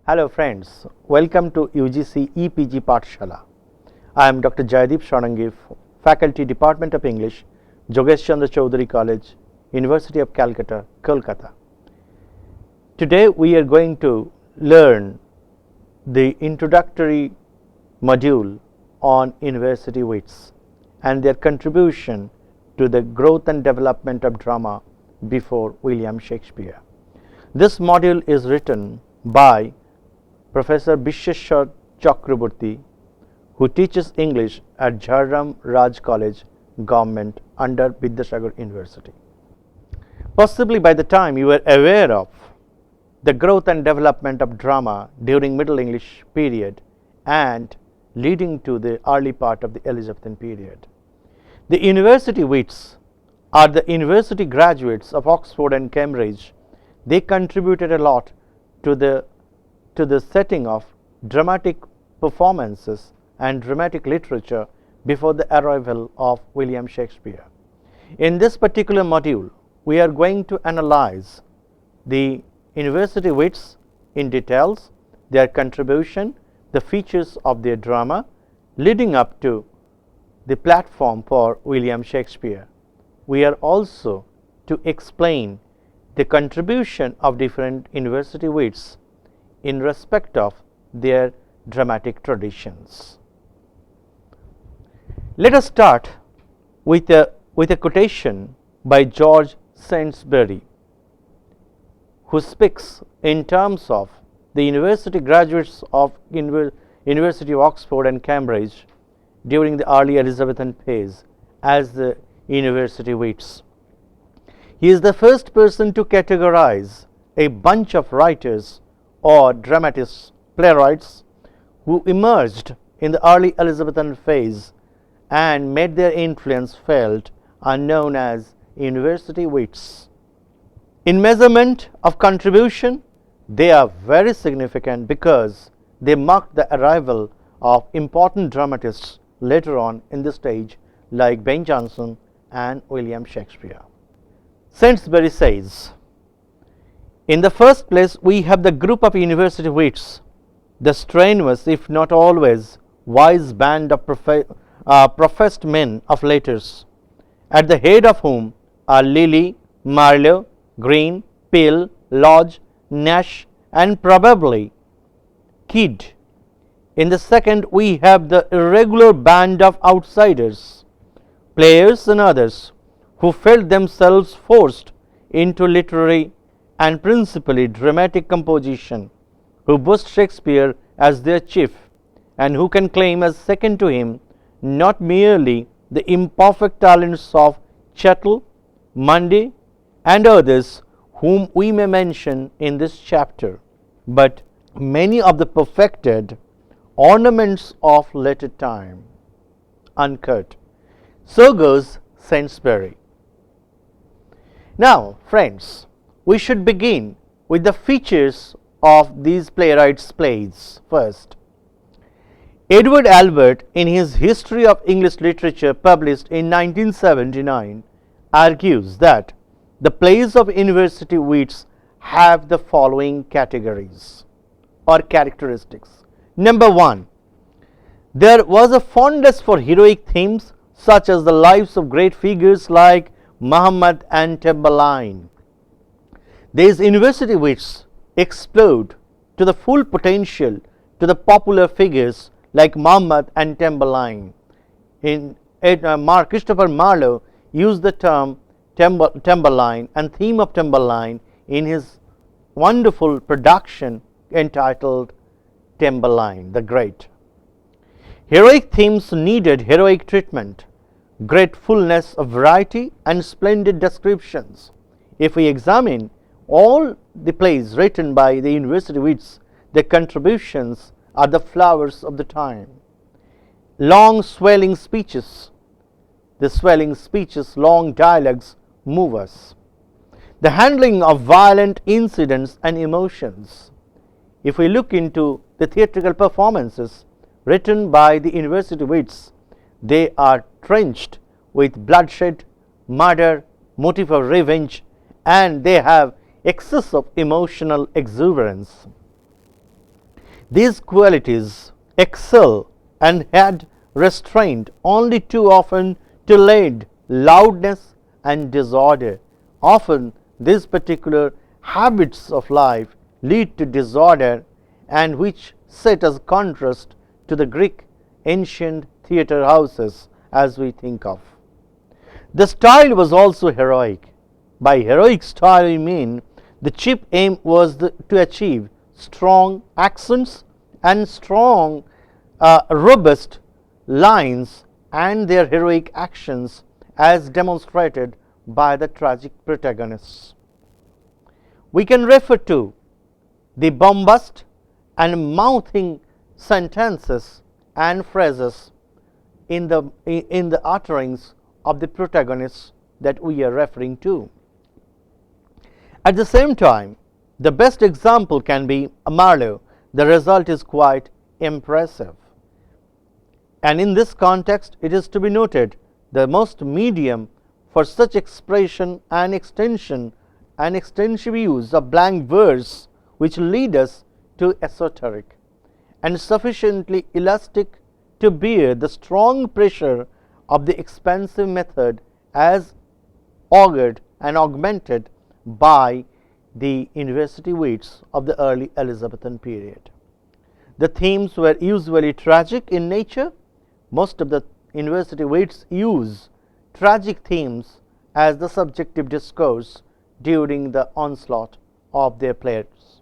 Hello friends, welcome to UGC EPG Pathshala. I am Dr. Jaideep Sarangi, Faculty Department of English, Jogesh Chandra Chaudhary College, University of Calcutta, Kolkata. Today we are going to learn the introductory module on university wits and their contribution to the growth and development of drama before William Shakespeare. This module is written by Professor Visheshwar Chakraborty, who teaches English at Jharram Raj College, Government under Vidyasagar University. Possibly by the time you were aware of the growth and development of drama during Middle English period and leading to the early part of the Elizabethan period. The university wits are the university graduates of Oxford and Cambridge. They contributed a lot to the setting of dramatic performances and dramatic literature before the arrival of William Shakespeare. In this particular module, we are going to analyze the university wits in details, their contribution, the features of their drama leading up to the platform for William Shakespeare. We are also to explain the contribution of different university wits in respect of their dramatic traditions. Let us start with a quotation by George Saintsbury, who speaks in terms of the university graduates of University of Oxford and Cambridge during the early Elizabethan phase as the university wits. He is the first person to categorize a bunch of writers or dramatists, playwrights who emerged in the early Elizabethan phase and made their influence felt are known as university wits. In measurement of contribution, they are very significant because they marked the arrival of important dramatists later on in the stage like Ben Jonson and William Shakespeare. Saintsbury says, in the first place, we have the group of university wits, the strenuous, if not always, wise band of professed men of letters, at the head of whom are Lilly, Marlowe, Green, Peel, Lodge, Nash, and probably Kidd. In the second, we have the irregular band of outsiders, players and others, who felt themselves forced into literary and principally dramatic composition, who boast Shakespeare as their chief, and who can claim as second to him not merely the imperfect talents of Chettle, Mundy, and others whom we may mention in this chapter, but many of the perfected ornaments of later time. Uncut. So goes Saintsbury. Now, friends, we should begin with the features of these playwrights' plays first. Edward Albert, in his History of English Literature published in 1979, argues that the plays of university wits have the following categories or characteristics. Number one, there was a fondness for heroic themes such as the lives of great figures like Muhammad and Tamburlaine. These university wits explode to the full potential to the popular figures like Muhammad and Tamburlaine. Christopher Marlowe used the term Tamburlaine and theme of Tamburlaine in his wonderful production entitled Tamburlaine the Great. Heroic themes needed heroic treatment, great fullness of variety and splendid descriptions. If we examine all the plays written by the university wits, their contributions are the flowers of the time. Long swelling speeches, long dialogues move us. The handling of violent incidents and emotions. If we look into the theatrical performances written by the university wits, they are drenched with bloodshed, murder, motive of revenge, and they have excess of emotional exuberance. These qualities excel and had restraint only too often to lead loudness and disorder. Often these particular habits of life lead to disorder, and which set as contrast to the Greek ancient theatre houses as we think of. The style was also heroic. By heroic style we mean the chief aim was to achieve strong accents and strong robust lines and their heroic actions as demonstrated by the tragic protagonists. We can refer to the bombast and mouthing sentences and phrases in the utterings of the protagonists that we are referring to. At the same time, the best example can be Marlowe. The result is quite impressive. And in this context, it is to be noted the most medium for such expression and extension and extensive use of blank verse, which lead us to esoteric, and sufficiently elastic to bear the strong pressure of the expansive method as augured and augmented by the university wits of the early Elizabethan period. The themes were usually tragic in nature. Most of the university wits use tragic themes as the subjective discourse during the onslaught of their plays.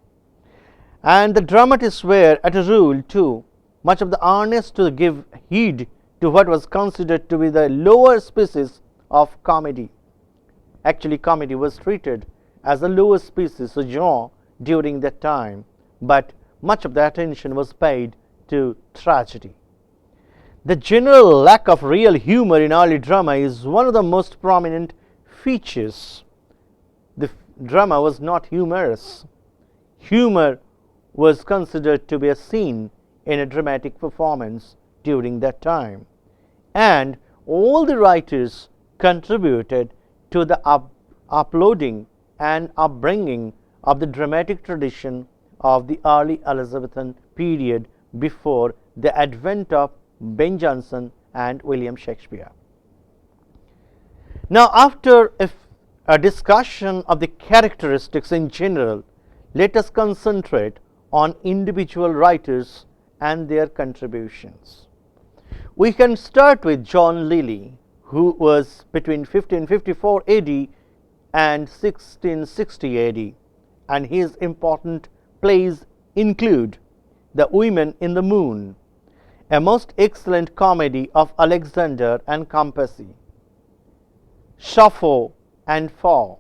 And the dramatists were, at a rule, too much of the earnest to give heed to what was considered to be the lower species of comedy. Actually, comedy was treated as a lower species, a genre, during that time, but much of the attention was paid to tragedy. The general lack of real humor in early drama is one of the most prominent features. The drama was not humorous. Humor was considered to be a scene in a dramatic performance during that time, and all the writers contributed to the uploading and upbringing of the dramatic tradition of the early Elizabethan period before the advent of Ben Jonson and William Shakespeare. Now, after a discussion of the characteristics in general, let us concentrate on individual writers and their contributions. We can start with John Lyly, who was between 1554 AD and 1660 AD, and his important plays include The Women in the Moon, a most excellent comedy of Alexander and Compassi, Sappho and Faugh,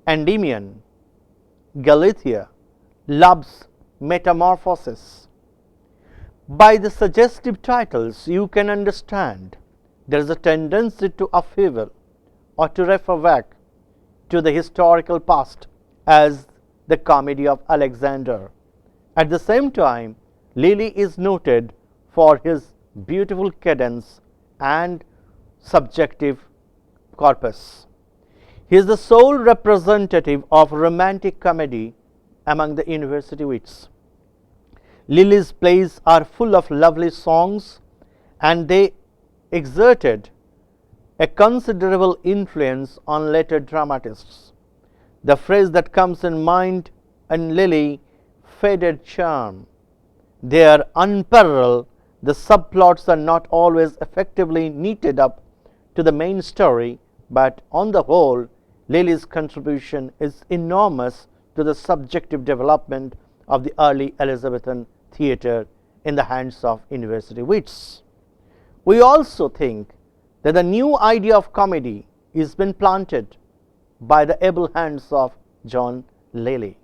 Endymion, Galatea, Love's Metamorphosis. By the suggestive titles, you can understand there is a tendency to upheaval or to refer back to the historical past as the comedy of Alexander. At the same time, Lyly is noted for his beautiful cadence and subjective corpus. He is the sole representative of romantic comedy among the university wits. Lyly's plays are full of lovely songs, and they exerted a considerable influence on later dramatists. The phrase that comes in mind in Lyly, faded charm. They are unparalleled. The subplots are not always effectively knitted up to the main story, but on the whole, Lyly's contribution is enormous to the subjective development of the early Elizabethan theatre in the hands of university wits. We also think that the new idea of comedy is been planted by the able hands of John Lyly.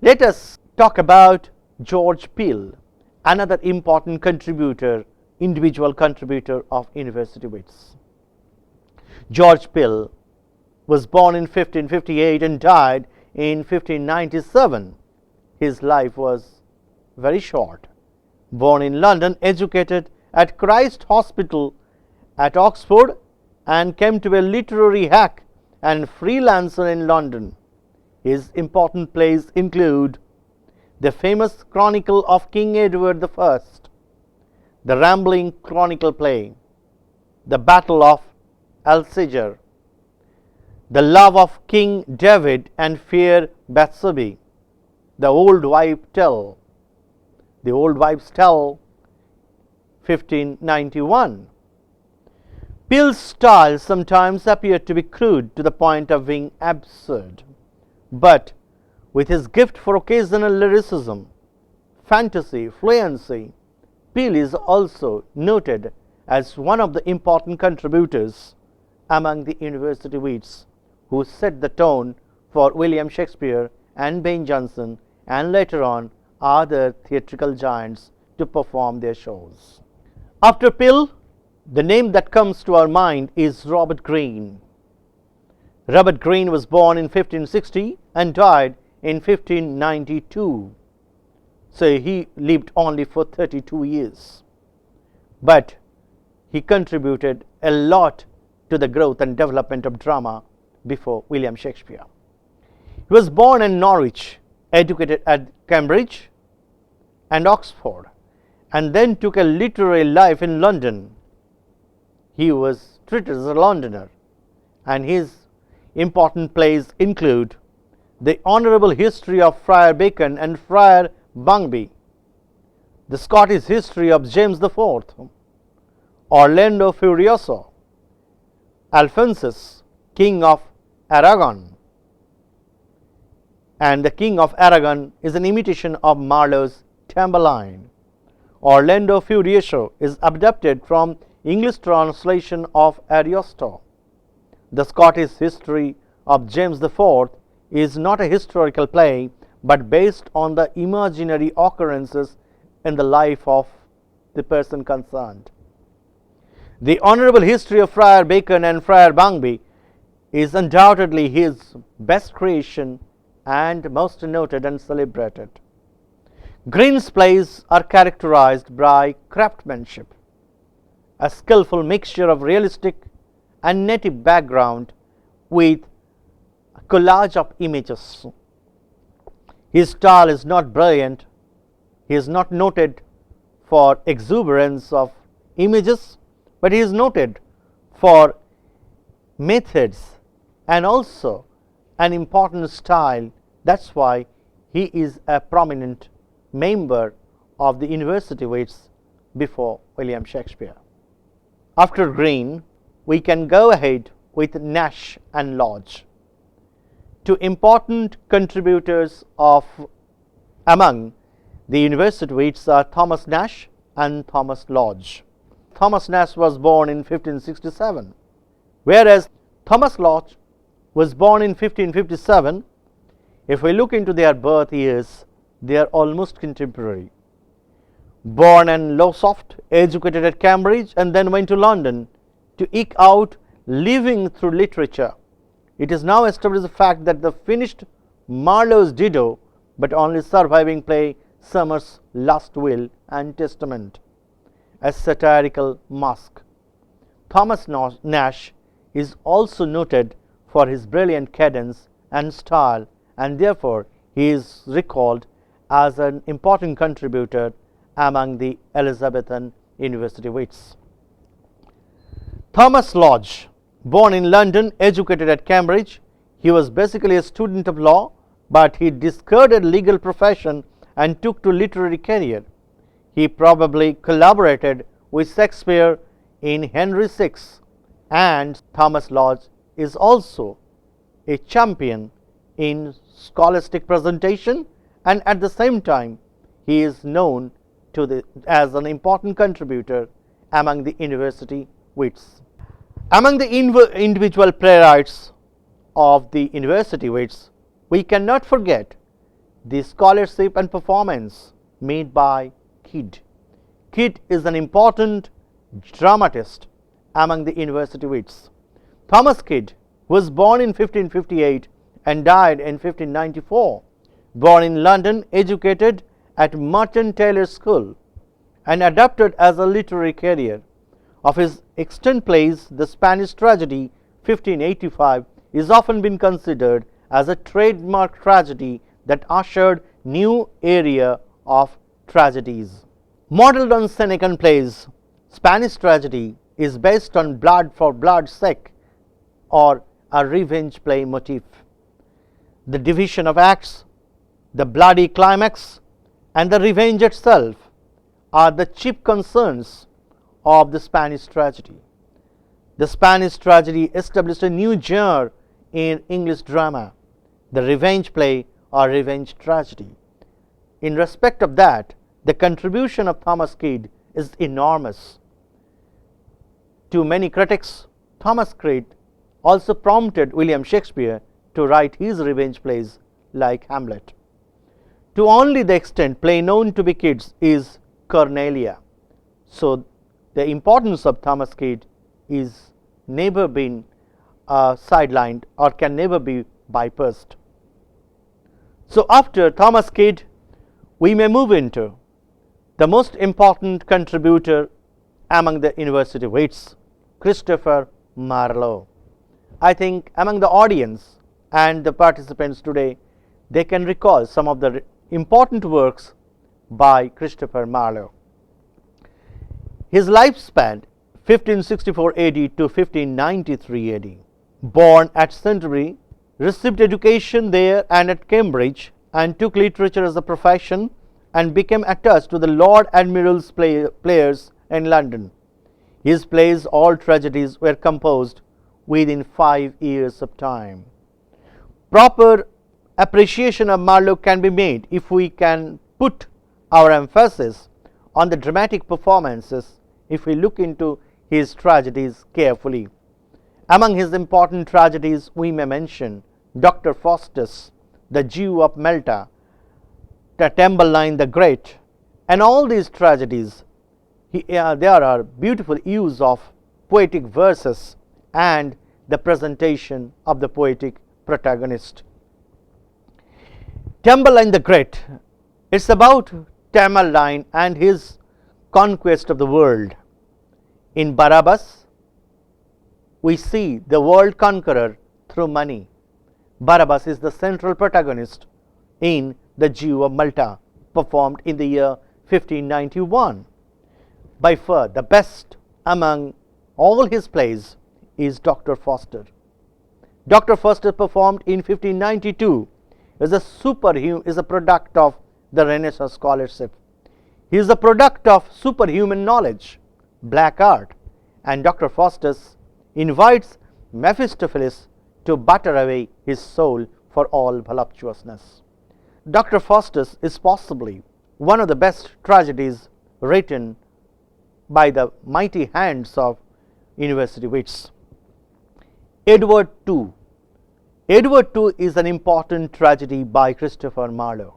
Let us talk about George Peele, another important contributor, individual contributor of university wits. George Peele was born in 1558 and died in 1597. His life was very short. Born in London, educated at Christ Hospital at Oxford, and came to be a literary hack and freelancer in London. His important plays include the famous Chronicle of King Edward I, the rambling chronicle play, the Battle of Alsager, the love of King David and fair Bathsheba, the Old Wives' Tale, 1591. Peele's style sometimes appeared to be crude to the point of being absurd, but with his gift for occasional lyricism, fantasy, fluency, Peele is also noted as one of the important contributors among the university wits who set the tone for William Shakespeare and Ben Jonson and later on other theatrical giants to perform their shows. After Peele, the name that comes to our mind is Robert Greene. Robert Greene was born in 1560 and died in 1592. So he lived only for 32 years. But he contributed a lot to the growth and development of drama before William Shakespeare. He was born in Norwich, educated at Cambridge and Oxford, and then took a literary life in London. He was treated as a Londoner, and his important plays include The Honourable History of Friar Bacon and Friar Bungby, The Scottish History of James IV, Orlando Furioso, Alphonsus, King of Aragon. And the King of Aragon is an imitation of Marlowe's Tamburlaine. Orlando Furioso is adapted from English translation of Ariosto. The Scottish History of James IV is not a historical play, but based on the imaginary occurrences in the life of the person concerned. The Honourable History of Friar Bacon and Friar Bungby is undoubtedly his best creation and most noted and celebrated. Greene's plays are characterized by craftsmanship, a skillful mixture of realistic and native background with a collage of images. His style is not brilliant. He is not noted for exuberance of images, but he is noted for methods and also an important style. That's why he is a prominent member of the university wits before William Shakespeare. After Greene, we can go ahead with Nash and Lodge, two important contributors among the university wits are Thomas Nash and Thomas Lodge. Thomas Nash was born in 1567, whereas Thomas Lodge was born in 1557. If we look into their birth years, they are almost contemporary. Born in Lowestoft, educated at Cambridge, and then went to London to eke out living through literature. It is now established the fact that the finished Marlowe's Dido, but only surviving play Summer's Last Will and Testament, a satirical masque. Thomas Nash is also noted for his brilliant cadence and style, and therefore he is recalled as an important contributor among the Elizabethan university wits. Thomas Lodge, born in London, educated at Cambridge, he was basically a student of law, but he discarded legal profession and took to literary career. He probably collaborated with Shakespeare in Henry VI, and Thomas Lodge is also a champion in scholastic presentation, and at the same time he is known as an important contributor among the university wits. Among the individual playwrights of the university wits, we cannot forget the scholarship and performance made by Kidd. Kidd is an important dramatist among the university wits. Thomas Kidd was born in 1558 and died in 1594. Born in London, educated at Merton Taylor School, and adapted as a literary career. Of his extant plays, the Spanish Tragedy 1585 is often been considered as a trademark tragedy that ushered new era of tragedies. Modeled on Senecan plays, Spanish tragedy is based on blood for blood's sake or a revenge play motif. The division of acts, the bloody climax, and the revenge itself are the chief concerns of the Spanish tragedy. The Spanish tragedy established a new genre in English drama, the revenge play or revenge tragedy. In respect of that, the contribution of Thomas Kidd is enormous. To many critics, Thomas Kidd also prompted William Shakespeare to write his revenge plays like Hamlet. To only the extent play known to be Kidd's is Cornelia. So the importance of Thomas Kidd is never been sidelined or can never be bypassed. So after Thomas Kidd, we may move into the most important contributor among the university wits, Christopher Marlowe. I think among the audience and the participants today, they can recall some of the important works by Christopher Marlowe. His lifespan 1564 AD to 1593 AD. Born at Canterbury, received education there and at Cambridge, and took literature as a profession and became attached to the Lord Admiral's players in London. His plays, all tragedies, were composed within 5 years of time. Proper appreciation of Marlowe can be made if we can put our emphasis on the dramatic performances, if we look into his tragedies carefully. Among his important tragedies we may mention Dr. Faustus, the Jew of Malta, Tamburlaine the Great, and all these tragedies. There are beautiful use of poetic verses and the presentation of the poetic protagonist. Tamburlaine the Great, it's about Tamburlaine and his conquest of the world. In Barabbas, we see the world conqueror through money. Barabbas is the central protagonist in The Jew of Malta, performed in the year 1591. By far the best among all his plays is Dr. Faustus. Dr. Faustus, performed in 1592, is a product of the Renaissance scholarship. He is a product of superhuman knowledge, black art, and Dr. Faustus invites Mephistopheles to butter away his soul for all voluptuousness. Dr. Faustus is possibly one of the best tragedies written by the mighty hands of university wits. Edward II. Edward II is an important tragedy by Christopher Marlowe,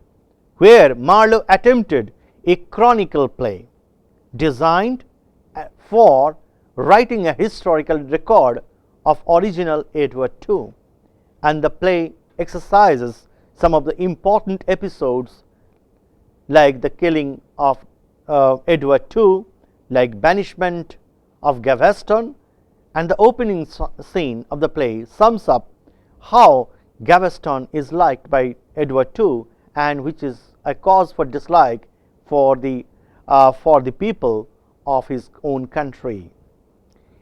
where Marlowe attempted a chronicle play designed for writing a historical record of original Edward II, and the play exercises some of the important episodes like the killing of Edward II, like banishment of Gaveston, and the opening scene of the play sums up how Gaveston is liked by Edward II, and which is a cause for dislike for the people of his own country.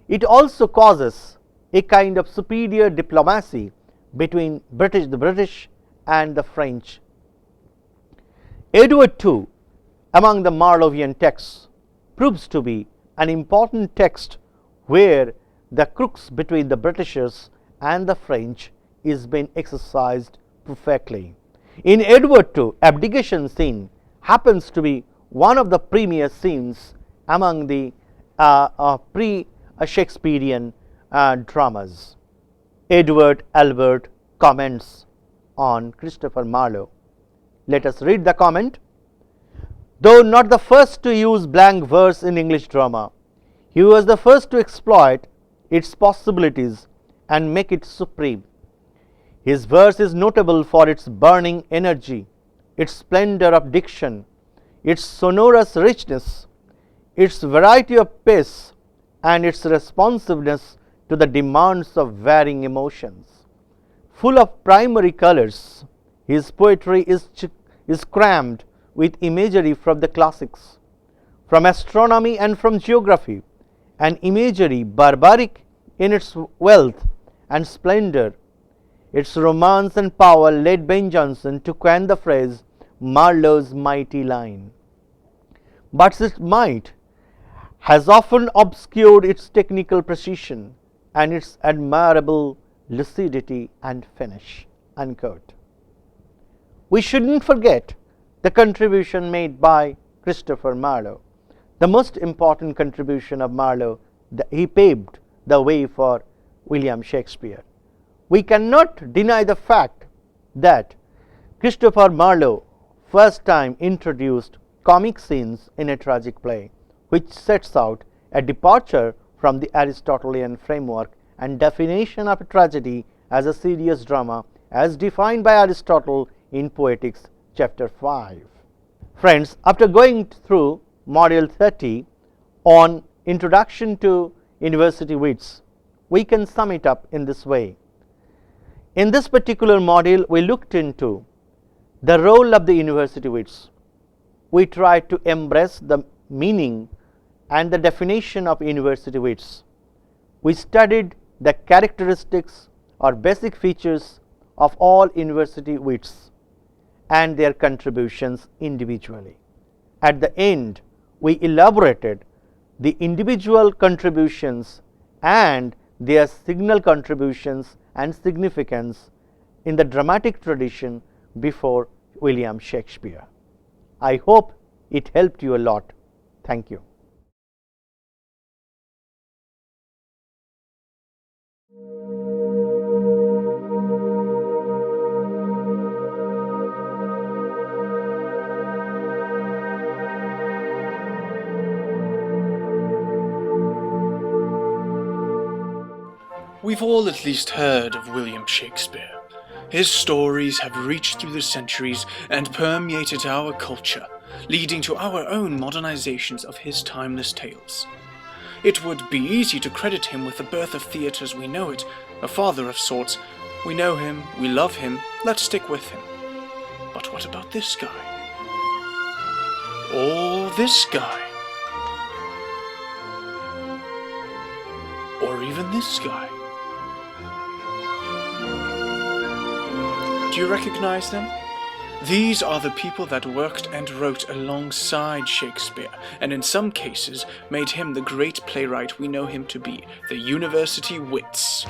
It also causes a kind of superior diplomacy between the British and the French. Edward II, among the Marlowean texts, proves to be an important text where the crux between the Britishers and the French is being exercised perfectly. In Edward II, abdication scene happens to be one of the premier scenes among the pre-Shakespearean dramas. Edward Albert comments on Christopher Marlowe. Let us read the comment. Though not the first to use blank verse in English drama, he was the first to exploit its possibilities and make it supreme. His verse is notable for its burning energy, its splendor of diction, its sonorous richness, its variety of pace, and its responsiveness to the demands of varying emotions. Full of primary colors, His poetry is crammed with imagery from the classics, from astronomy and from geography, an imagery barbaric in its wealth and splendor. Its romance and power led Ben Jonson to coin the phrase Marlowe's mighty line. But its might has often obscured its technical precision and its admirable lucidity and finish. Unquote. We shouldn't forget the contribution made by Christopher Marlowe. The most important contribution of Marlowe, he paved the way for William Shakespeare. We cannot deny the fact that Christopher Marlowe first time introduced comic scenes in a tragic play, which sets out a departure from the Aristotelian framework and definition of a tragedy as a serious drama as defined by Aristotle in Poetics chapter 5. Friends, after going through module 30 on Introduction to University Wits, we can sum it up in this way. In this particular module, we looked into the role of the university wits. We tried to embrace the meaning and the definition of university wits. We studied the characteristics or basic features of all university wits and their contributions individually. At the end, we elaborated the individual contributions and their signal contributions and significance in the dramatic tradition before William Shakespeare. I hope it helped you a lot. Thank you. We've all at least heard of William Shakespeare. His stories have reached through the centuries and permeated our culture, leading to our own modernizations of his timeless tales. It would be easy to credit him with the birth of theatre as we know it, a father of sorts. We know him, we love him, let's stick with him. But what about this guy? Or this guy? Or even this guy? Do you recognize them? These are the people that worked and wrote alongside Shakespeare, and in some cases made him the great playwright we know him to be, the University Wits.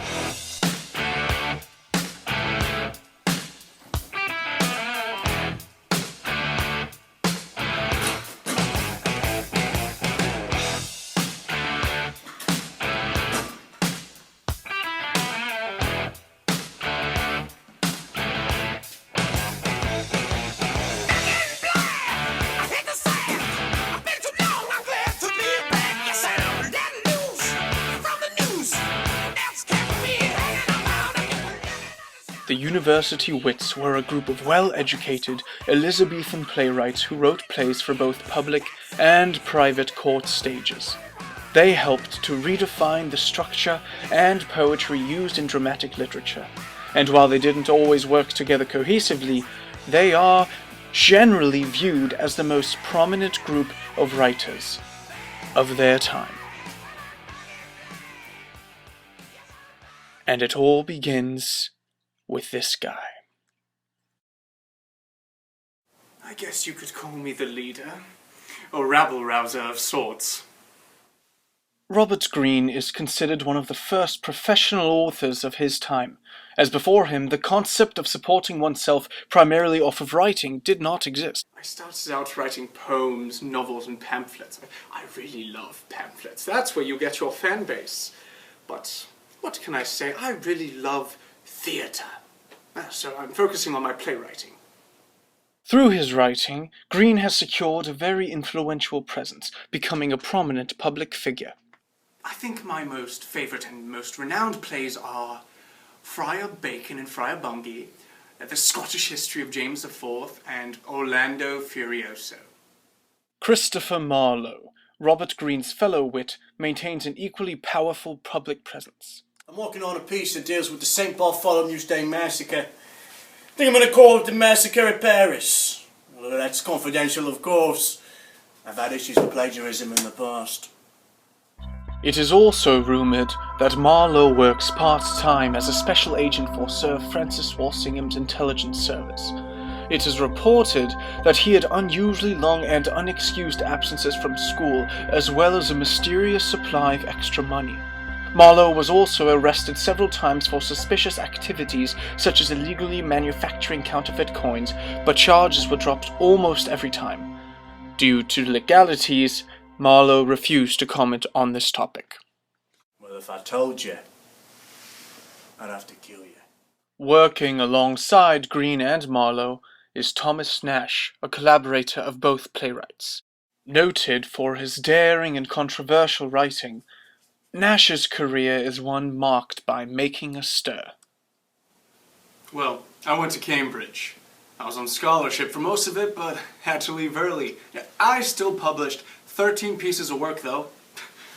The University Wits were a group of well-educated Elizabethan playwrights who wrote plays for both public and private court stages. They helped to redefine the structure and poetry used in dramatic literature, and while they didn't always work together cohesively, they are generally viewed as the most prominent group of writers of their time. And it all begins with this guy. I guess you could call me the leader, or rabble-rouser of sorts. Robert Greene is considered one of the first professional authors of his time, as before him the concept of supporting oneself primarily off of writing did not exist. I started out writing poems, novels, and pamphlets. I really love pamphlets. That's where you get your fan base. But what can I say? I really love theatre. So I'm focusing on my playwriting. Through his writing, Greene has secured a very influential presence, becoming a prominent public figure. I think my most favourite and most renowned plays are Friar Bacon and Friar Bungay, The Scottish History of James IV, and Orlando Furioso. Christopher Marlowe, Robert Greene's fellow wit, maintains an equally powerful public presence. I'm working on a piece that deals with the St. Bartholomew's Day Massacre. Think I'm gonna call it the Massacre at Paris. Well, that's confidential, of course. I've had issues with plagiarism in the past. It is also rumoured that Marlowe works part-time as a special agent for Sir Francis Walsingham's intelligence service. It is reported that he had unusually long and unexcused absences from school, as well as a mysterious supply of extra money. Marlowe was also arrested several times for suspicious activities such as illegally manufacturing counterfeit coins, but charges were dropped almost every time. Due to legalities, Marlowe refused to comment on this topic. Well, if I told you, I'd have to kill you. Working alongside Green and Marlowe is Thomas Nash, a collaborator of both playwrights. Noted for his daring and controversial writing, Nash's career is one marked by making a stir. Well, I went to Cambridge. I was on scholarship for most of it, but had to leave early. I still published 13 pieces of work, though.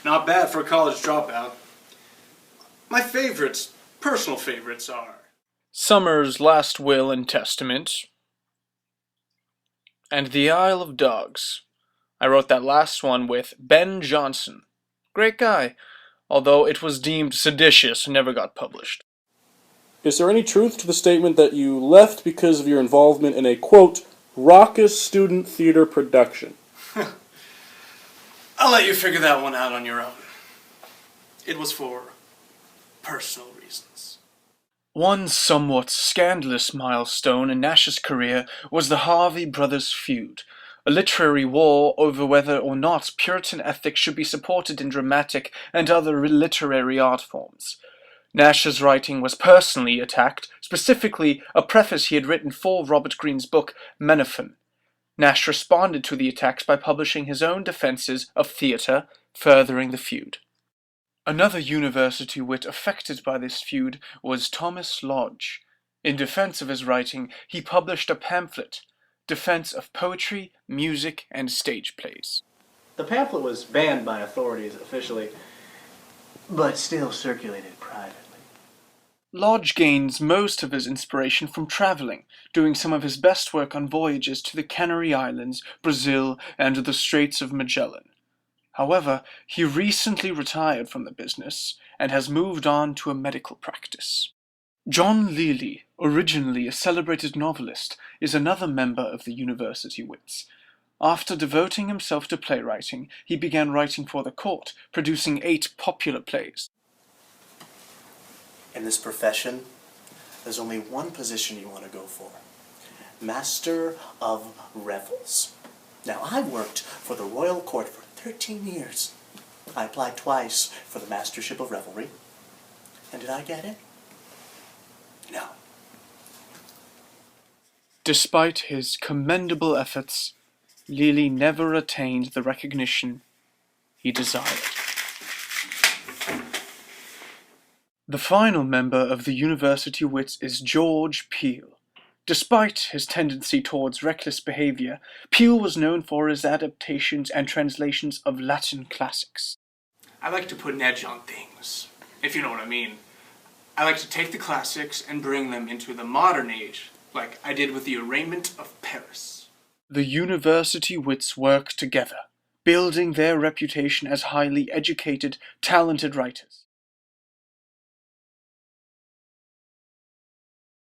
Not bad for a college dropout. My favorites, personal favorites, are Summer's Last Will and Testament, and The Isle of Dogs. I wrote that last one with Ben Jonson. Great guy, although it was deemed seditious and never got published. Is there any truth to the statement that you left because of your involvement in a, quote, raucous student theater production? I'll let you figure that one out on your own. It was for personal reasons. One somewhat scandalous milestone in Nash's career was the Harvey Brothers feud, a literary war over whether or not Puritan ethics should be supported in dramatic and other literary art forms. Nash's writing was personally attacked, specifically a preface he had written for Robert Greene's book, Menaphon. Nash responded to the attacks by publishing his own defences of theatre, furthering the feud. Another university wit affected by this feud was Thomas Lodge. In defence of his writing, he published a pamphlet, Defence of Poetry, Music, and Stage Plays. The pamphlet was banned by authorities officially, but still circulated privately. Lodge gains most of his inspiration from travelling, doing some of his best work on voyages to the Canary Islands, Brazil, and the Straits of Magellan. However, he recently retired from the business and has moved on to a medical practice. John Lely, originally a celebrated novelist, is another member of the university wits. After devoting himself to playwriting, he began writing for the court, producing 8 popular plays. In this profession, there's only one position you want to go for. Master of Revels. Now, I worked for the royal court for 13 years. I applied twice for the Mastership of Revelry. And did I get it? No. Despite his commendable efforts, Lely never attained the recognition he desired. The final member of the university wits is George Peele. Despite his tendency towards reckless behavior, Peele was known for his adaptations and translations of Latin classics. I like to put an edge on things, if you know what I mean. I like to take the classics and bring them into the modern age, like I did with the Arraignment of Paris. The university wits work together, building their reputation as highly educated, talented writers.